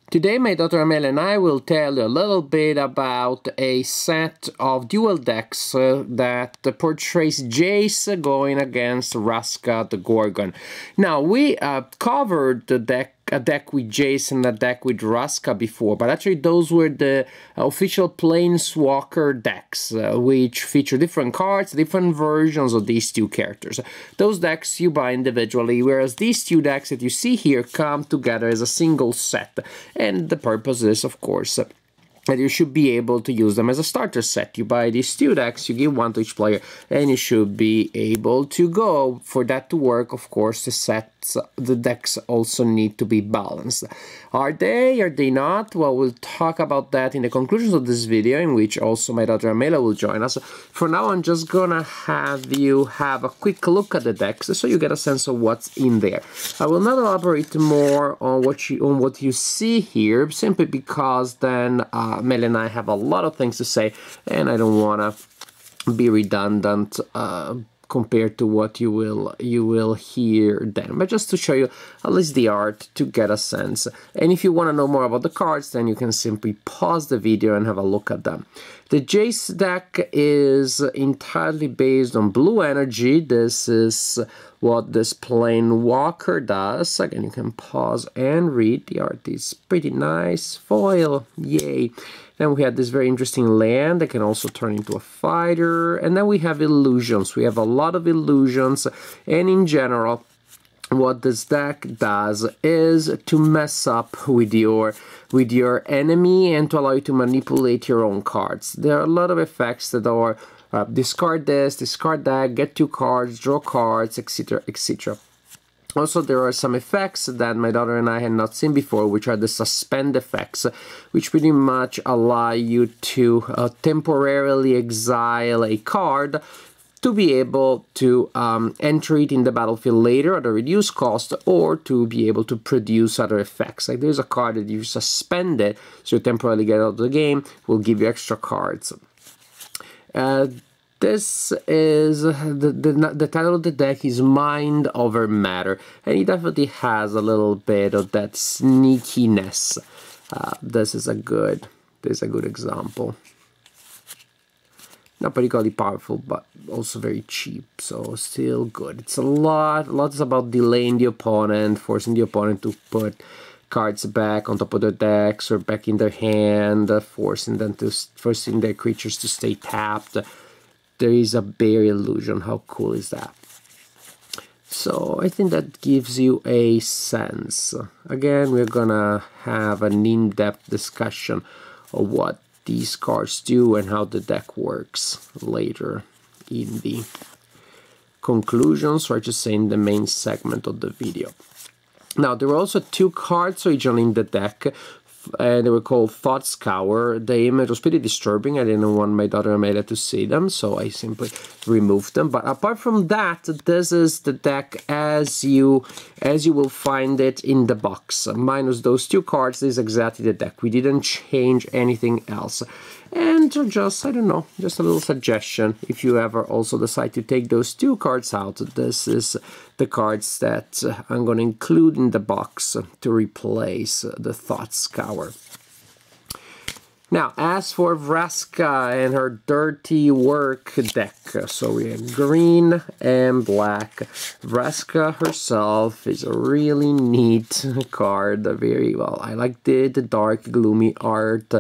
Today my daughter Amelia and I will tell you a little bit about a set of duel decks that portrays Jace going against Vraska the Gorgon. Now we covered a deck with Jace and a deck with Vraska before, but actually those were the official Planeswalker decks, which feature different cards, different versions of these two characters. Those decks you buy individually, whereas these two decks that you see here come together as a single set. And the purpose is, of course, that you should be able to use them as a starter set. You buy these two decks, you give one to each player, and you should be able to go. For that to work, of course, the decks also need to be balanced. Are they not? Well, we'll talk about that in the conclusions of this video, in which also my daughter Amelia will join us. For now, I'm just gonna have you have a quick look at the decks so you get a sense of what's in there. I will not elaborate more on what you see here, simply because then Amelia and I have a lot of things to say, and I don't want to be redundant compared to what you will hear then, but just to show you at least the art to get a sense. And if you want to know more about the cards, then you can simply pause the video and have a look at them. The Jace deck is entirely based on blue energy. This is what this Planeswalker does. Again, you can pause and read. The art is pretty nice. Foil, yay. Then we have this very interesting land that can also turn into a fighter. And then we have illusions. We have a lot of illusions. And in general, what this deck does is to mess up with your enemy and to allow you to manipulate your own cards. There are a lot of effects that are discard this, discard that, get 2 cards, draw cards, etc., etc. Also, there are some effects that my daughter and I had not seen before, which are the suspend effects, which pretty much allow you to temporarily exile a card to be able to enter it in the battlefield later at a reduced cost, or to be able to produce other effects. Like there's a card that you suspend it, so you temporarily get out of the game, will give you extra cards. This is, the title of the deck is Mind Over Matter, and it definitely has a little bit of that sneakiness. This is a good example. Not particularly powerful, but also very cheap, so still good. It's a lot is about delaying the opponent, forcing the opponent to put cards back on top of their decks or back in their hand, forcing their creatures to stay tapped. There is a bare illusion. How cool is that? So I think that gives you a sense. Again, we're gonna have an in-depth discussion of what these cards do and how the deck works later in the conclusions, or just say in the main segment of the video. Now, there were also 2 cards originally in the deck. They were called Thought Scour. The image was pretty disturbing. I didn't want my daughter Amelia to see them, so I simply removed them. But apart from that, this is the deck as you will find it in the box. Minus those 2 cards, this is exactly the deck. We didn't change anything else. And just, I don't know, just a little suggestion, if you ever also decide to take those 2 cards out, this is the cards that I'm going to include in the box to replace the Thought Scour. Now, as for Vraska and her dirty work deck, so we have green and black. Vraska herself is a really neat card, very well. I like the dark, gloomy art.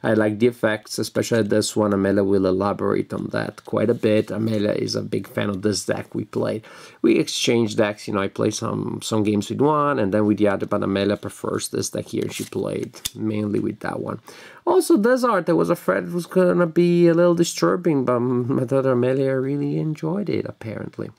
I like the effects, especially this one. Amelia will elaborate on that quite a bit. Amelia is a big fan of this deck we played. We exchanged decks, you know, I played some games with one and then with the other, but Amelia prefers this deck here. She played mainly with that one. Also, this art, I was afraid it was going to be a little disturbing, but my daughter Amelia really enjoyed it, apparently.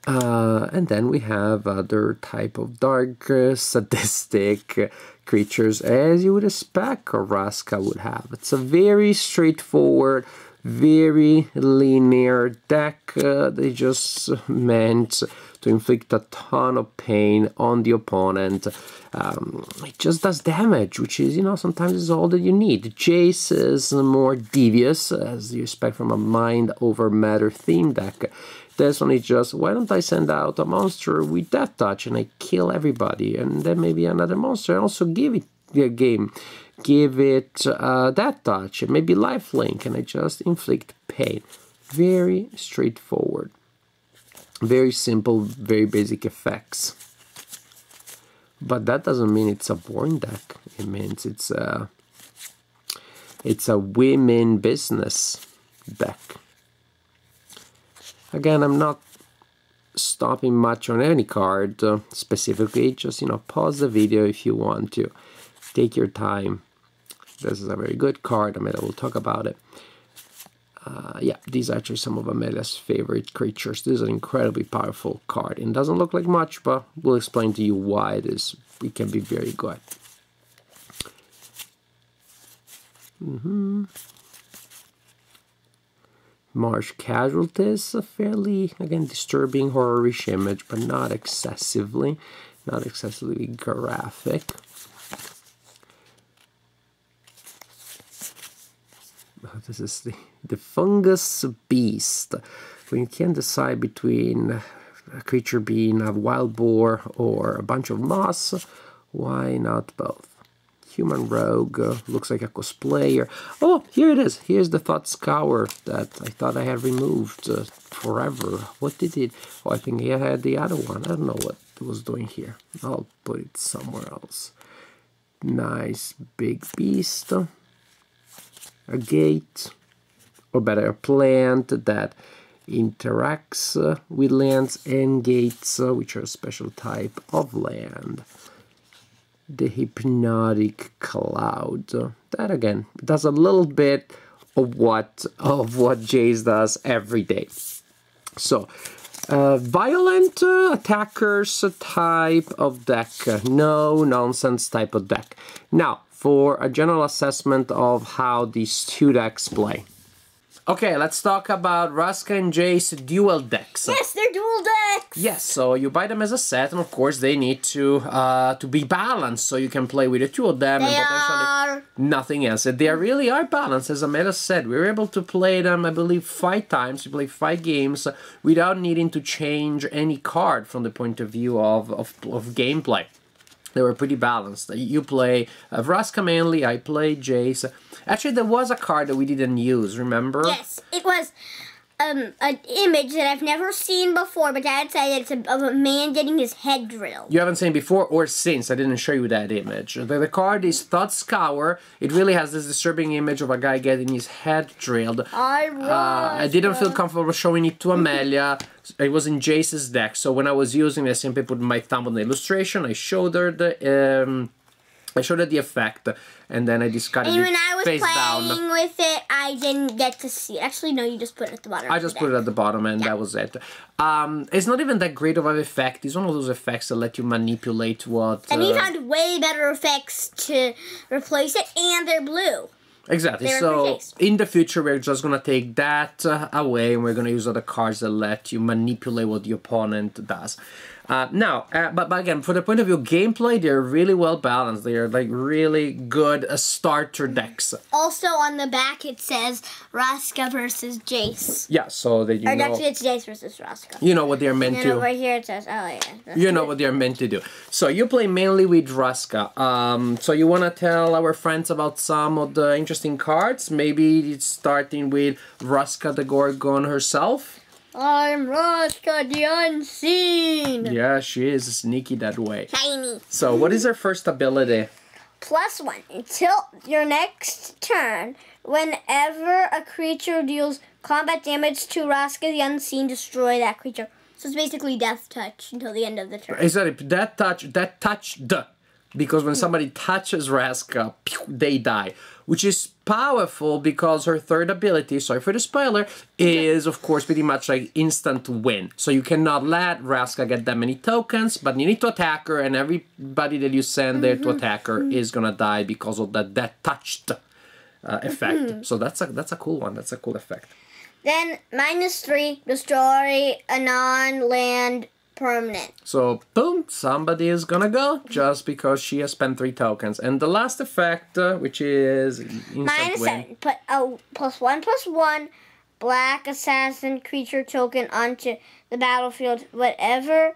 And then we have other type of dark, sadistic creatures, as you would expect Vraska would have. It's a very straightforward, very linear deck. They just meant to inflict a ton of pain on the opponent. It just does damage, which is, you know, sometimes is all that you need. Jace is more devious, as you expect from a Mind Over Matter theme deck. This one is just, why don't I send out a monster with that touch and I kill everybody, and then maybe another monster, and also give it the game, give it that touch, and maybe lifelink, and I just inflict pain. Very straightforward. Very simple, very basic effects. But that doesn't mean it's a boring deck. It means it's a women business deck. Again, I'm not stopping much on any card specifically. Just, you know, pause the video if you want to. Take your time. This is a very good card. Amelia will talk about it. Yeah, these are actually some of Amelia's favorite creatures. This is an incredibly powerful card. It doesn't look like much, but we'll explain to you why it can be very good. Marsh Casualties, a fairly, again, disturbing horror-ish image, but not excessively graphic. This is the Fungus Beast. When you can't decide between a creature being a wild boar or a bunch of moss, why not both? Human Rogue, looks like a cosplayer. Oh, here it is. Here's the Thought Scour that I thought I had removed forever. What did it? Oh, I think I had the other one. I don't know what it was doing here. I'll put it somewhere else. Nice big beast. A gate, or better, a plant that interacts with lands and gates, which are a special type of land. The Hypnotic Cloud. That again does a little bit of what Jace does every day. So, violent attackers type of deck, no nonsense type of deck. Now, for a general assessment of how these two decks play. Okay, let's talk about Vraska and Jace dual decks. Yes, they're dual decks! Yes, so you buy them as a set, and of course they need to be balanced, so you can play with the two of them and potentially nothing else. And they really are balanced, as Amelia said. We were able to play them, I believe, 5 times. We played 5 games without needing to change any card from the point of view of gameplay. They were pretty balanced. You play Vraska mainly, I play Jace. Actually, there was a card that we didn't use, remember? Yes, it was an image that I've never seen before, but Dad said it's of a man getting his head drilled. You haven't seen before or since. I didn't show you that image. The card is Thought Scour. It really has this disturbing image of a guy getting his head drilled. I didn't feel comfortable showing it to Amelia. It was in Jace's deck, so when I was using it, I simply put my thumb on the illustration. I showed her the effect, and then I discarded it face down. And when I was playing with it, I didn't get to see it. Actually, no, you just put it at the bottom. I just put it at the bottom, and that was it. It's not even that great of an effect. It's one of those effects that let you manipulate what... And we found way better effects to replace it, and they're blue. Exactly, so in the future we're just going to take that away, and we're going to use other cards that let you manipulate what the opponent does. But again, for the point of view of gameplay, they're really well balanced. They are like really good starter decks. Also on the back it says Vraska versus Jace. Yeah, so that you know... Actually it's Jace versus Vraska. You know what they're meant to... And then over here it says, oh yeah. You know what they're meant to do. So you play mainly with Vraska. So you want to tell our friends about some of the interesting cards? Maybe it's starting with Vraska the Gorgon herself? I'm Vraska the Unseen! Yeah, she is sneaky that way. Tiny. So, what is her first ability? +1. Until your next turn, whenever a creature deals combat damage to Vraska the Unseen, destroy that creature. So it's basically Death Touch until the end of the turn. Exactly. That touch, because when somebody touches Vraska, they die. Which is powerful because her third ability, sorry for the spoiler, is of course pretty much like instant win. So you cannot let Vraska get that many tokens, but you need to attack her, and everybody that you send there to attack her is gonna die because of that touched effect. So that's a cool one. That's a cool effect. Then -3, destroy a non-land permanent. So, boom, somebody is gonna go just because she has spent 3 tokens. And the last effect, which is instant win. -7, put +1/+1 black assassin creature token onto the battlefield. Whenever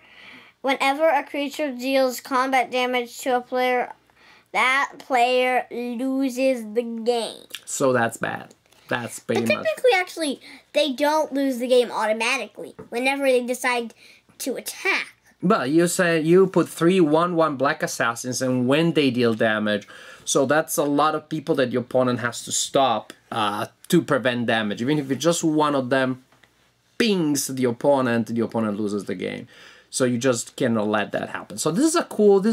a creature deals combat damage to a player, that player loses the game. So that's bad. That's pretty much. Technically, actually, they don't lose the game automatically whenever they decide to attack. But you said you put 3 1/1 black assassins, and when they deal damage, so that's a lot of people that your opponent has to stop to prevent damage. Even if it's just one of them pings the opponent loses the game. So you just cannot let that happen. So this is a pretty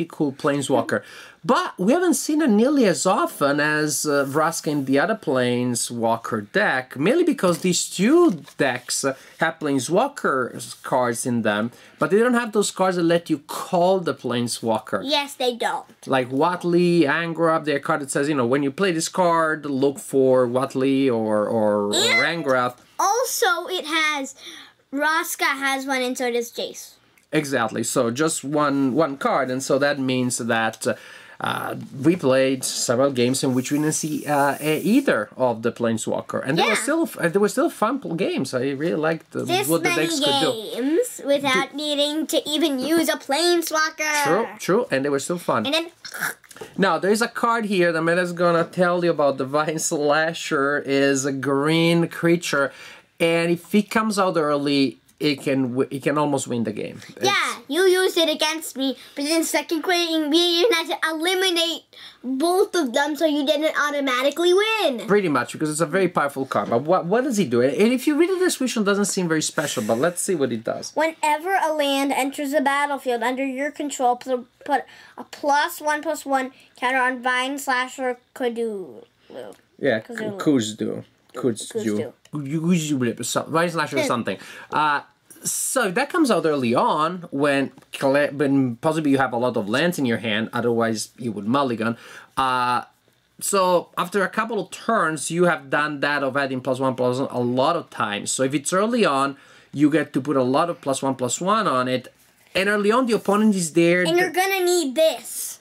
cool Planeswalker. But we haven't seen it nearly as often as Vraska and the other Planeswalker deck, mainly because these two decks have Planeswalker cards in them, but they don't have those cards that let you call the Planeswalker. Yes, they don't. Like Watley, Angrab, their card that says, you know, when you play this card, look for Watley or Angrab. Also, it has... Vraska has one, and so does Jace. Exactly. So just one card, and so that means that we played several games in which we didn't see either of the Planeswalker, and they were still fun games. I really liked what the decks could do. Games without needing to even use a Planeswalker. True, and they were still fun. And then. Now, there's a card here that Meta's gonna tell you about. Divine Slasher is a green creature, and if it comes out early, it can almost win the game. Yeah, you used it against me, but then second creating me, you had to eliminate both of them so you didn't automatically win. Pretty much, because it's a very powerful card. But what does he do? And if you read the description, it doesn't seem very special, but let's see what it does. Whenever a land enters the battlefield under your control, put a +1/+1 counter on Divine Slasher Cthulhu. Yeah, Cthulhu. Divine Slasher or something. So that comes out early on when possibly you have a lot of lands in your hand, otherwise you would mulligan. So after a couple of turns, you have done that of adding +1/+1 a lot of times. So if it's early on, you get to put a lot of +1/+1 on it, and early on the opponent is there. And you're gonna need this.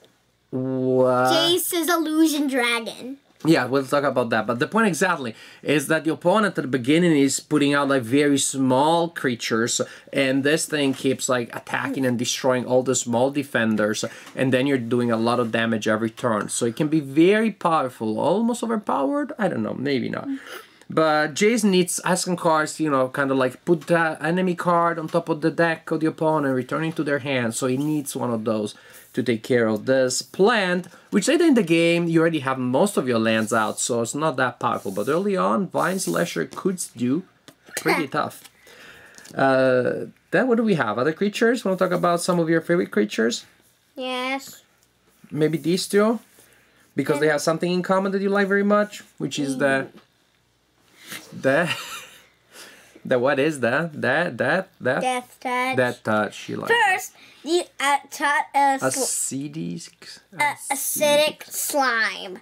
What? Jace's Illusion Dragon. Yeah, we'll talk about that. But the point exactly is that the opponent at the beginning is putting out like very small creatures, and this thing keeps like attacking and destroying all the small defenders, and then you're doing a lot of damage every turn. So it can be very powerful, almost overpowered. I don't know, maybe not. But Jace needs asking cards, you know, kind of like put the enemy card on top of the deck of the opponent, returning to their hand. So he needs one of those to take care of this plant, which later in the game you already have most of your lands out, so it's not that powerful. But early on, Divine Slasher could do pretty tough. Then what do we have? Other creatures? Want to talk about some of your favorite creatures? Yes. Maybe these two? Because they have something in common that you like very much, which is what is that? Death Touch. Death Touch. You like First, the acidic slime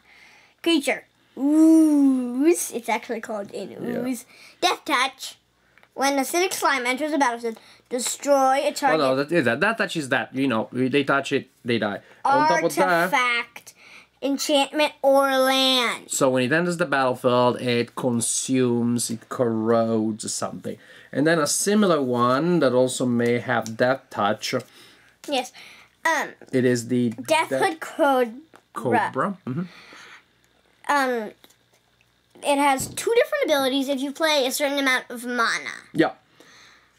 creature. Ooze. It's actually called an ooze. Yeah. Death Touch. When acidic slime enters the battlefield, destroy a target. Oh no, that touch is that. You know, they touch it, they die. On top of that, artifact, enchantment, or land. So when it enters the battlefield, it consumes, it corrodes something. And then a similar one that also may have Death Touch. Yes. It is the Deathhood Cobra. Mm-hmm. It has 2 different abilities if you play a certain amount of mana. Yeah.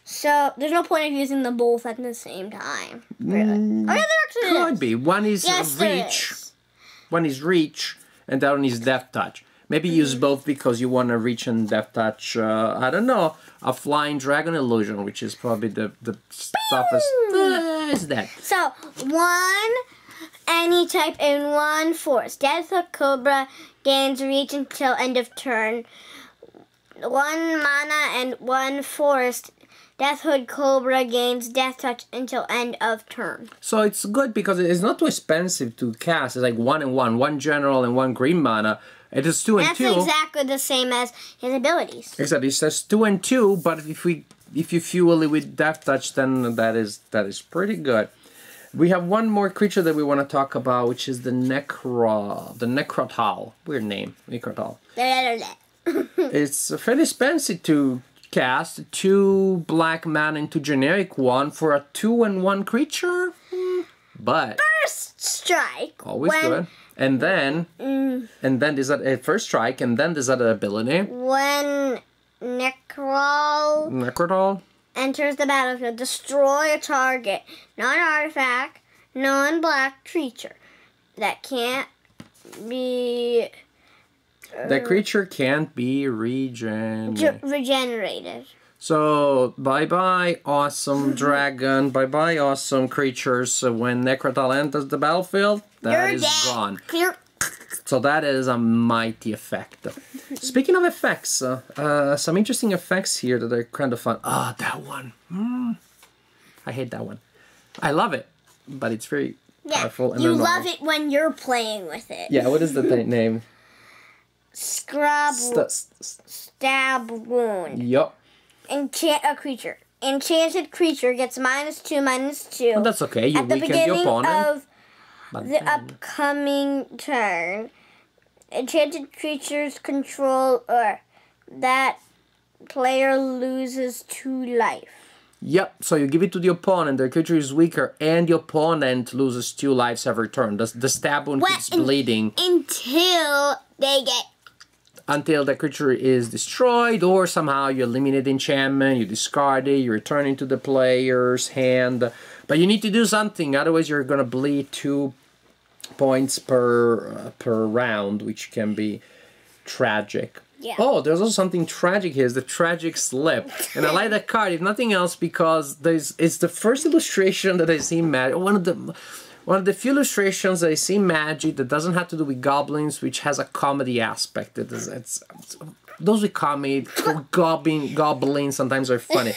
So there's no point of using them both at the same time. Really. Oh yeah, there actually could be. One is reach. One is reach, and the other one is Death Touch. Maybe use both because you want to reach and Death Touch. I don't know. A Flying Dragon Illusion, which is probably the toughest. Is that? So 1 any type and 1 force. Deathhook Cobra gains reach until end of turn. 1 mana and 1 forest. Deathhood Cobra gains Death Touch until end of turn. So it's good because it's not too expensive to cast. It's like 1 and 1. 1 general and 1 green mana. It is 2 and 2. That's exactly the same as his abilities. Exactly. It says 2 and 2, but if you fuel it with Death Touch, then that is pretty good. We have one more creature that we want to talk about, which is the Necrotal. Weird name, Necrotal. It's fairly expensive to cast. 2 black mana into generic 1 for a 2/1 creature. But First strike. Always good. And then there's a first strike, and then there's other ability. When Necrotal enters the battlefield, destroy a target, non-artifact, non-black creature that can't be. That creature can't be regenerated. So, bye-bye, awesome dragon. Bye-bye, awesome creatures. When Necrotal enters the battlefield, that is gone. So that is a mighty effect. Speaking of effects, some interesting effects here that are kind of fun. Ah, that one. I hate that one. I love it, but it's very powerful. And you love it when you're playing with it. Yeah, what is the name? Stab Wound. Yup. Enchant a creature. Enchanted creature gets -2/-2. Well, that's okay. You at the weaken beginning the opponent. of the upcoming turn. Enchanted creatures control or that player loses 2 life. Yep, so you give it to the opponent, the creature is weaker, and the opponent loses 2 lives every turn. The stab wound keeps bleeding. Until they get... Until the creature is destroyed, or somehow you eliminate the enchantment, you discard it, you return it to the player's hand. But you need to do something, otherwise you're going to bleed 2 points per round, which can be tragic. Yeah. Oh, there's also something tragic here, is the Tragic Slip. And I like that card, if nothing else, because it's the first illustration that I see Magic. One of the few illustrations that I see Magic that doesn't have to do with goblins, which has a comedy aspect. Those with comedy, goblins sometimes are funny.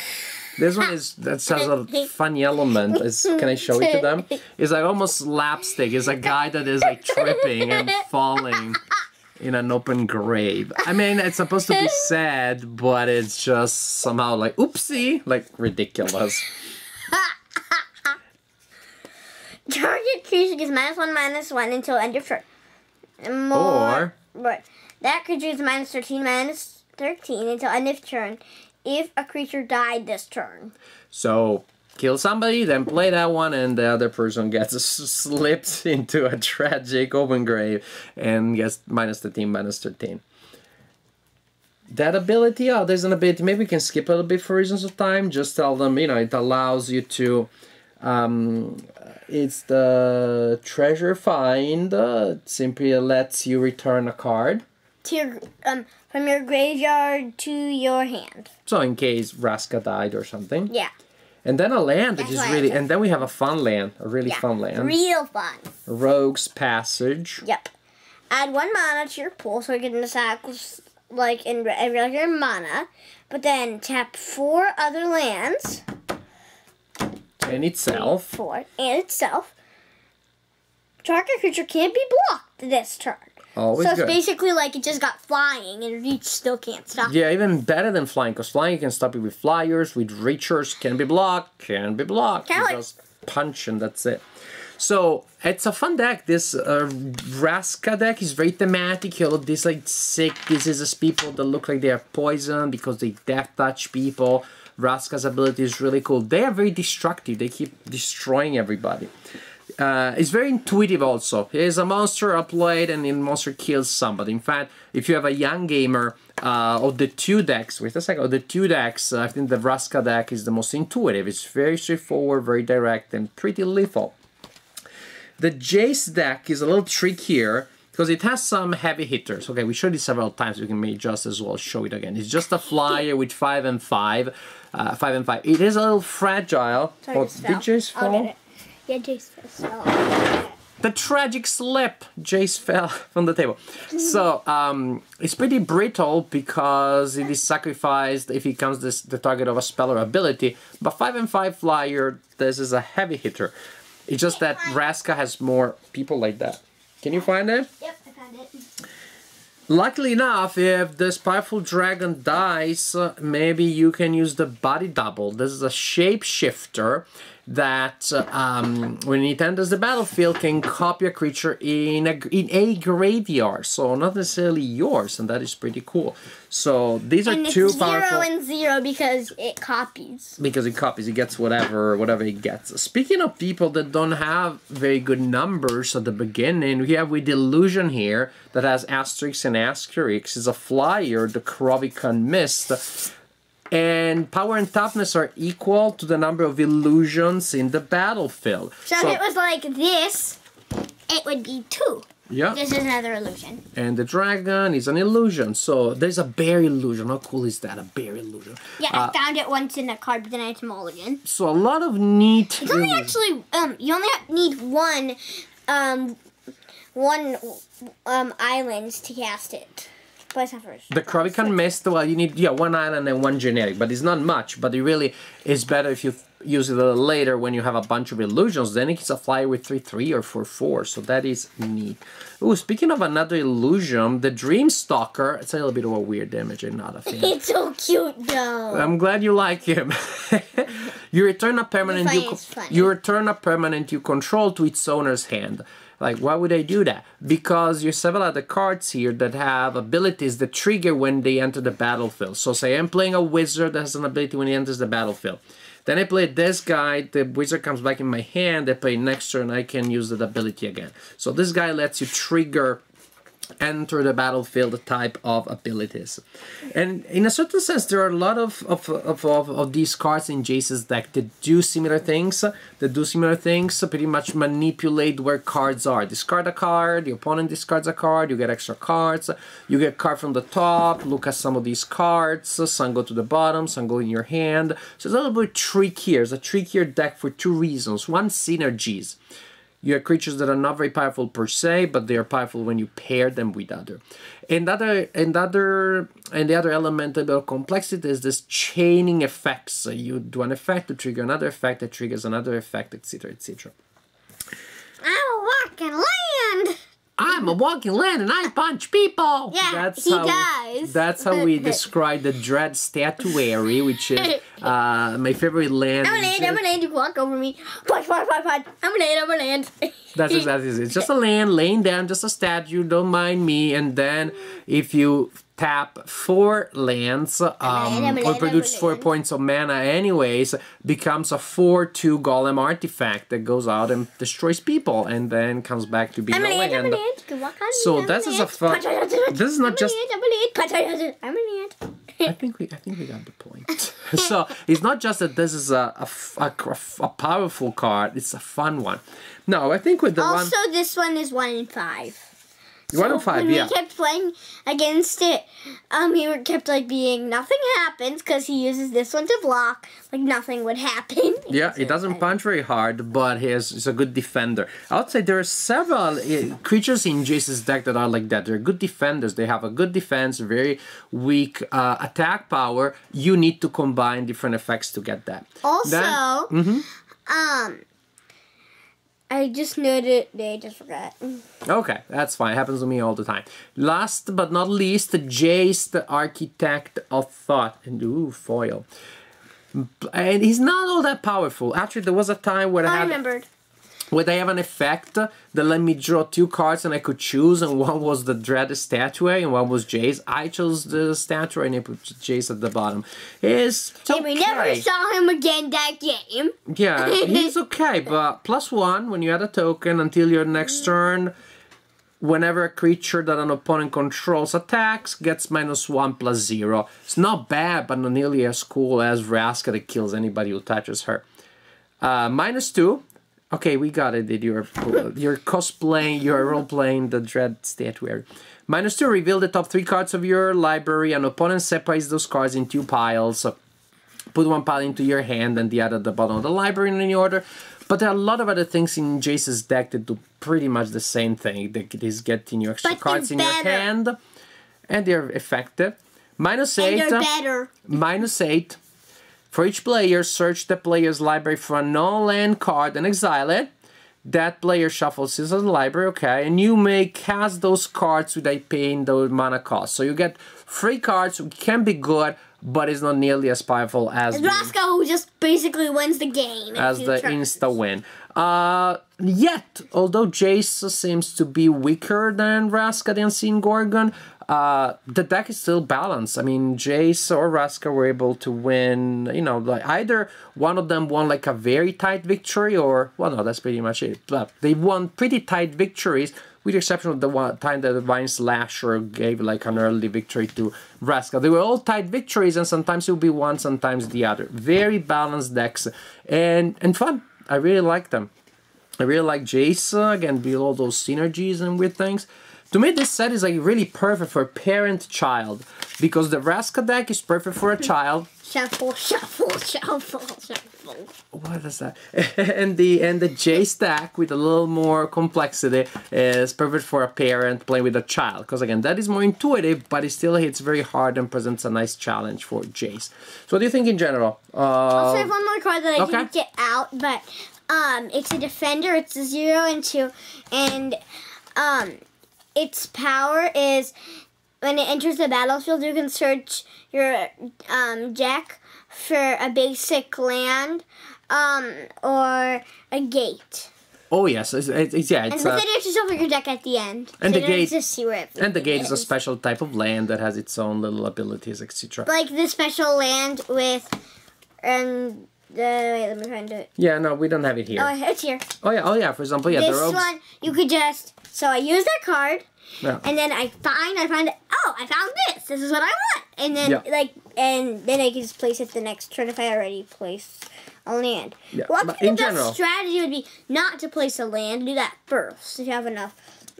This one that has a funny element. Can I show it to them? It's like almost slapstick. It's a guy that is like tripping and falling in an open grave. I mean, it's supposed to be sad, but it's just somehow like, oopsie, like ridiculous. Target creature gets -1/-1 until end of turn. But that creature is -13/-13 until end of turn if a creature died this turn. So, kill somebody, then play that one, and the other person gets slipped into a tragic open grave and gets -13/-13. That ability, there's an ability, maybe we can skip a little bit for reasons of time, just tell them, it allows you to, it's the Treasure Find, it simply lets you return a card. From your graveyard to your hand. So in case Vraska died or something. Yeah. And then a land that is really, and then we have a fun land, a really fun land. Real fun. Rogue's Passage. Yep. Add 1 mana to your pool so you can attack like in regular mana, but then tap 4 other lands. And itself. 4 and itself. Target creature can't be blocked this turn. Always so it's good. Basically like it just got flying and Reach still can't stop. Yeah, even better than flying, because flying you can stop it with flyers, with reachers, can be blocked. You just punch and that's it. So it's a fun deck. This Vraska deck is very thematic. You have these like sick diseases, people that look like they are poisoned because they death touch people. Vraska's ability is really cool. They are very destructive. They keep destroying everybody. It's very intuitive also. Here's a monster upload and the monster kills somebody. In fact, if you have a young gamer of the 2 decks, I think the Vraska deck is the most intuitive. It's very straightforward, very direct, and pretty lethal. The Jace deck is a little trickier because it has some heavy hitters. Okay, we showed it several times. We can maybe just as well show it again. It's just a flyer with 5 and 5. 5 and 5. It is a little fragile. Sorry, did Jace fall? Yeah, Jace fell. The Tragic Slip. Jace fell from the table. So, it's pretty brittle because it is sacrificed if it becomes the target of a spell or ability. But 5 and 5 flyer, this is a heavy hitter. It's just that Vraska has more people like that. Can you find it? Yep, I found it. Luckily enough, if this powerful dragon dies, maybe you can use the Body Double. This is a shapeshifter that when it enters the battlefield can copy a creature in a graveyard, so not necessarily yours, and that is pretty cool. So these are two powerful. And 0 because it copies. Because it copies, it gets whatever it gets. Speaking of people that don't have very good numbers at the beginning, we have with Illusion here that has asterisks and asterisks. It's a flyer, the Krovikan Mist. And power and toughness are equal to the number of illusions in the battlefield. So if it was like this, it would be 2. Yeah. This is another illusion. And the dragon is an illusion. So there's a bear illusion. How cool is that? A bear illusion. Yeah, I found it once in a card, but then I had to mulligan. So a lot of neat... It's only actually, you only need one islands to cast it. The Krovikan Mist, well, you need, one island and one generic, but it's not much, but it really is better if you use it a little later when you have a bunch of illusions. Then it's a flyer with 3/3 or 4/4, so that is neat. Ooh, speaking of another illusion, the Dream Stalker, it's a little bit of a weird image, I'm not a fan. It's so cute, though. I'm glad you like him. You return a permanent you control to its owner's hand. Like, why would I do that? Because you have several other cards here that have abilities that trigger when they enter the battlefield. So say I'm playing a wizard that has an ability when he enters the battlefield. Then I play this guy, the wizard comes back in my hand, I play next turn, I can use that ability again. So this guy lets you trigger enter the battlefield type of abilities. And in a certain sense, there are a lot of these cards in Jace's deck that do similar things. Pretty much manipulate where cards are. Discard a card, the opponent discards a card, you get extra cards, you get a card from the top, look at some of these cards, some go to the bottom, some go in your hand. So it's a little bit trickier. It's a trickier deck for 2 reasons. One, synergies. You have creatures that are not very powerful per se, but they are powerful when you pair them with other. And the other element of complexity is this chaining effects. So you do an effect to trigger another effect that triggers another effect, etc., etc. I'm a walking land. I'm a walking land and I punch people. Yeah, he does. That's how we describe the Dread Statuary, which is my favorite land. I'm a land, you walk over me. Punch. I'm a land. That's exactly it. It's just a land, laying down, just a statue, don't mind me. And then if you tap 4 lands, or produce 4 points of mana anyways, becomes a 4/2 golem artifact that goes out and destroys people, and then comes back to being a land. So this is a fun... This is not just... I think we got the point. So it's not just that this is a powerful card, it's a fun one. No, I think with the also, this one is 1 in 5. 1 in 5, when we kept playing against it, he kept like being nothing happens because he uses this one to block, like nothing would happen. Yeah, he doesn't punch very hard, but he's a good defender. I would say there are several creatures in Jace's deck that are like that. They're good defenders. They have a good defense, very weak attack power. You need to combine different effects to get that. Also, I just noted, I just forgot. Okay, that's fine. It happens to me all the time. Last but not least, Jace, the Architect of Thought. And ooh, foil. And he's not all that powerful. Actually, there was a time where I remembered. Where they have an effect that let me draw 2 cards and I could choose, and one was the Dread Statuary and one was Jace. I chose the Statuary and I put Jace at the bottom. It's okay. We never saw him again that game. Yeah, he's okay, but +1 when you add a token until your next turn. Whenever a creature that an opponent controls attacks, gets -1/0. It's not bad, but not nearly as cool as Vraska that kills anybody who touches her. -2. Okay, we got it. You're cosplaying, you're role-playing the Dread Statuary. -2, reveal the top 3 cards of your library. An opponent separates those cards in 2 piles. Put 1 pile into your hand and the other at the bottom of the library in any order. But there are a lot of other things in Jace's deck that do pretty much the same thing. That is getting you extra cards in your hand. And they're effective. -8. And they're better. -8. For each player, search the player's library for a non-land card and exile it. That player shuffles his library, okay, and you may cast those cards without paying the mana cost. So you get 3 cards, which can be good, but it's not nearly as powerful as Vraska, who just basically wins the game. As the insta-win. Yet, although Jace seems to be weaker than Vraska the Unseen Gorgon, the deck is still balanced. I mean, Jace or Vraska were able to win, you know, like either one of them won like a very tight victory or, well, no, that's pretty much it. But they won pretty tight victories, with the exception of the one time that Divine Slasher gave like an early victory to Vraska. They were all tight victories, and sometimes it would be one, sometimes the other. Very balanced decks and fun. I really like them. I really like Jace, again, with all those synergies and weird things. To me, this set is like really perfect for parent-child, because the Vraska deck is perfect for a child. Shuffle, shuffle, shuffle, shuffle. What is that? and the Jace deck with a little more complexity is perfect for a parent playing with a child, because again, that is more intuitive, but it still hits very hard and presents a nice challenge for Jace. So what do you think in general? Also, I have one more card that I didn't get out, but it's a defender. It's a 0 and 2, and its power is when it enters the battlefield, you can search your deck for a basic land or a gate. Oh yes, it's and but then you have to shuffle your deck at the end. And so the gate, just see where the gate is a special type of land that has its own little abilities, etc. Like the special land with wait, let me try and do it. Yeah, no, we don't have it here. Oh, it's here. Oh yeah, for example, yeah, this the rogues. one you could just. So I use that card. Yeah. And then I find, oh, I found this. This is what I want. And then, and then I can just place it the next turn if I already placed a land. Yeah. Well, But I think in the best general, strategy would be not to place a land. Do that first if you have enough.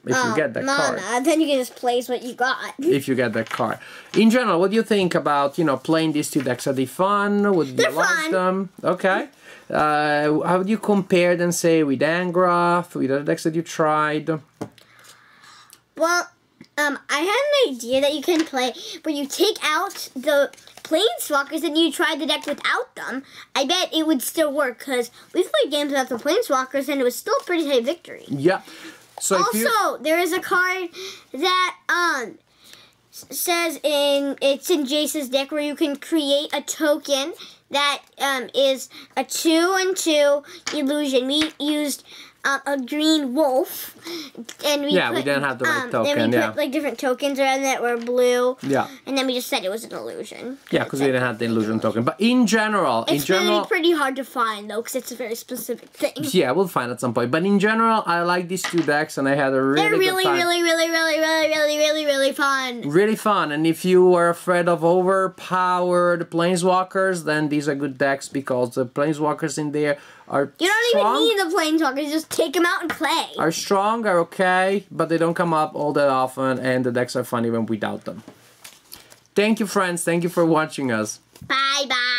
If you get that mana, card. then you can just place what you got. If you get that card. In general, what do you think about, you know, playing these two decks? Are they fun? Would you like them? Okay. How would you compare them, say, with Angrath, with other decks that you tried? Well, I had an idea that you can play where you take out the Planeswalkers and you try the deck without them. I bet it would still work because we've played games without the Planeswalkers and it was still a pretty high victory. Yeah. So also, there is a card that says it's in Jace's deck where you can create a token that is a 2/2 illusion. We used a green wolf, and we we didn't have the right token. And we put like different tokens around that were blue. Yeah. And then we just said it was an illusion. Yeah, because we didn't have the illusion token. But in general, it's really pretty hard to find though, because it's a very specific thing. Yeah, we'll find at some point. But in general, I like these two decks, and I had a really good time. Really fun. Really fun. And if you are afraid of overpowered Planeswalkers, then these are good decks because the Planeswalkers in there are You don't strong, even need the Planeswalkers, just take them out and play. Are strong, are okay, but they don't come up all that often, and the decks are fun even without them. Thank you, friends. Thank you for watching us. Bye-bye.